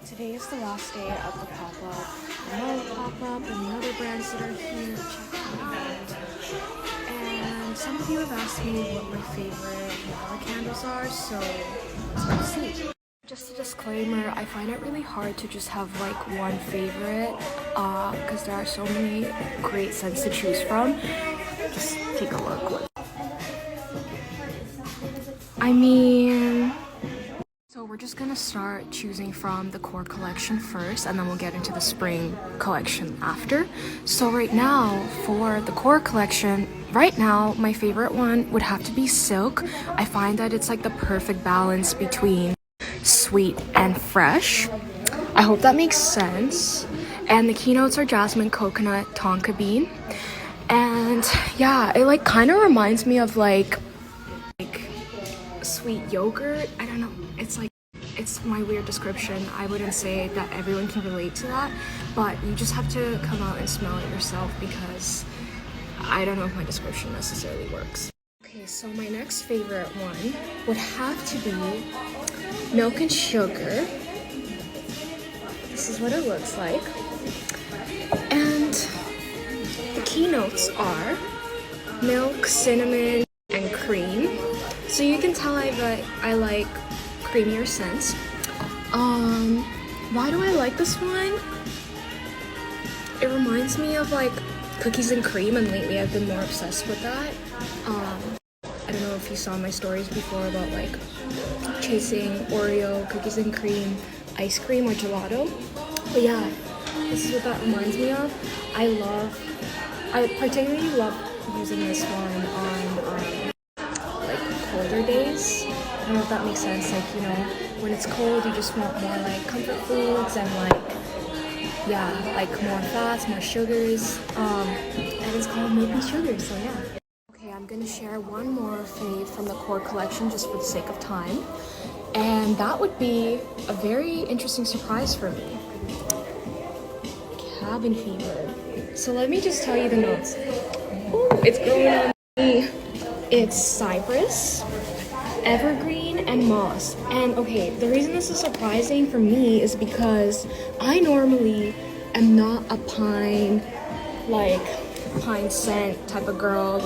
Today is the last day of the pop-up. I know the pop-up and the other brands that are here. Check them out. And some of you have asked me what my favorite Mala candles are, so let's see. Just a disclaimer, I find it really hard to just have like one favorite because there are so many great scents to choose from. Just take a look. So we're just gonna start choosing from the core collection first, and then we'll get into the spring collection after. So right now, for the core collection, my favorite one would have to be Silk. I find that it's like the perfect balance between sweet and fresh. I hope that makes sense. And the keynotes are jasmine, coconut, tonka bean. And yeah, it like kind of reminds me of like sweet yogurt. I don't know, it's my weird description. I wouldn't say that everyone can relate to that, but you just have to come out and smell it yourself because I don't know if my description necessarily works. Okay, so my next favorite one would have to be Milk and Sugar. This is what it looks like. And the keynotes are milk, cinnamon, and cream. So you can tell I like creamier scents. Why do I like this one? It reminds me of like cookies and cream, and lately I've been more obsessed with that. I don't know if you saw my stories before about like chasing Oreo, cookies and cream, ice cream, or gelato. But yeah, this is what that reminds me of. I particularly love using this one on colder days. I don't know if that makes sense. Like, you know, when it's cold, you just want more like comfort foods and like more fats, more sugars. And it's called Milk and Sugar, so yeah. Okay, I'm gonna share one more fave from the core collection just for the sake of time. And that would be a very interesting surprise for me. Cabin fever. So let me just tell you the notes. Ooh, it's growing on me. It's cypress, evergreen, and moss. And okay, the reason this is surprising for me is because I normally am not a pine scent type of girl,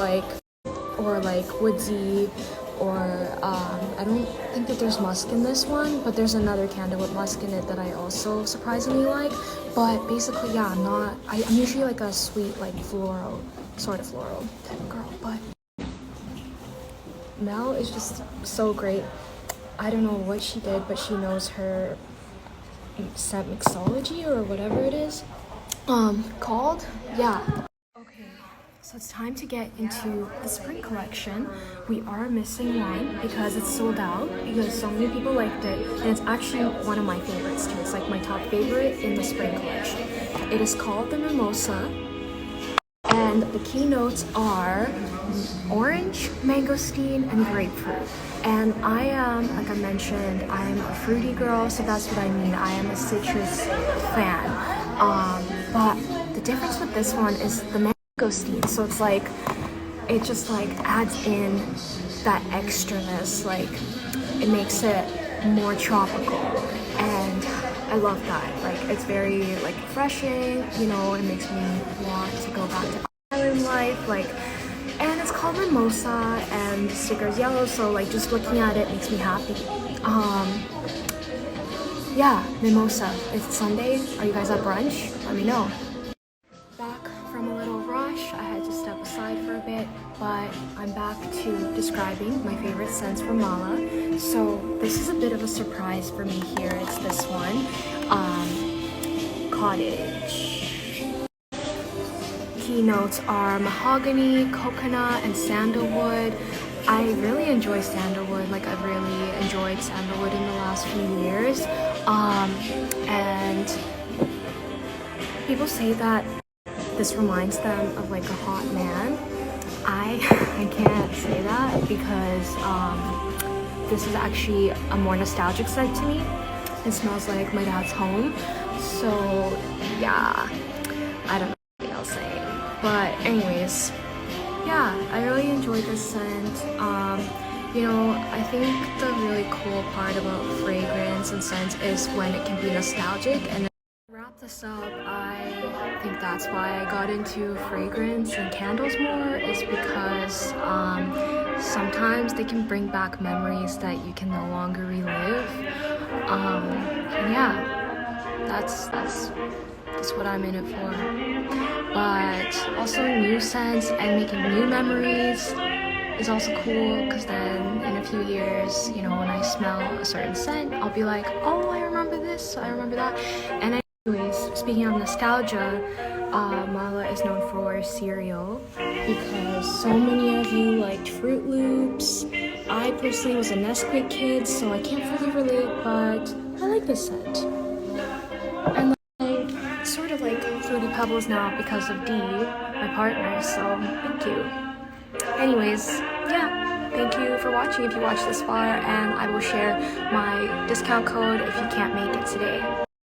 or woodsy, or I don't think that there's musk in this one, but there's another candle with musk in it that I also surprisingly like. But basically, yeah, I'm usually like a sweet, like floral type of girl, but Mel is just so great. I don't know what she did, but she knows her scent mixology or whatever it is called. Yeah. Okay, so it's time to get into the spring collection. We are missing one because it's sold out because so many people liked it, and it's actually one of my favorites too. It's like my top favorite in the spring collection. It is called the Mimosa. And the keynotes are orange, mangosteen, and grapefruit. And I am, like I mentioned, I'm a fruity girl, so that's what I mean. I am a citrus fan. But the difference with this one is the mangosteen. So it's like, it just like adds in that extraness. Like, it makes it more tropical. And I love that. Like, it's very like refreshing, you know, it makes me want to go back to island life, like, and it's called Mimosa and the sticker's yellow, so like just looking at it makes me happy. Yeah, Mimosa. It's Sunday. Are you guys at brunch? Let me know. Back from a little rush, I had to step aside for a bit, but I'm back to describing my favorite scents from Mala. So this is a bit of a surprise for me here. It's this one, Cottage. Keynotes are Mahogany, Coconut, and Sandalwood. I really enjoy Sandalwood. Like, I've really enjoyed Sandalwood in the last few years. And people say that this reminds them of like a hot man. I can't say that because this is actually a more nostalgic scent to me. It smells like my dad's home. So yeah, I don't know what I'll say. But anyways, yeah, I really enjoyed this scent. You know, I think the really cool part about fragrance and scents is when it can be nostalgic. And to wrap this up, I think that's why I got into fragrance and candles more, is because sometimes they can bring back memories that you can no longer relive. And yeah, that's what I'm in it for. But also new scents and making new memories is also cool, because then in a few years, you know, when I smell a certain scent, I'll be like, oh, I remember this, I remember that. And anyways, speaking of nostalgia, Mala is known for cereal because so many of you liked Fruit Loops. I personally was a Nesquik kid, so I can't fully relate, but I like this scent. And like, sort of like Fruity Pebbles now because of Dee, my partner, so thank you. Anyways, yeah, thank you for watching if you watched this far, and I will share my discount code if you can't make it today.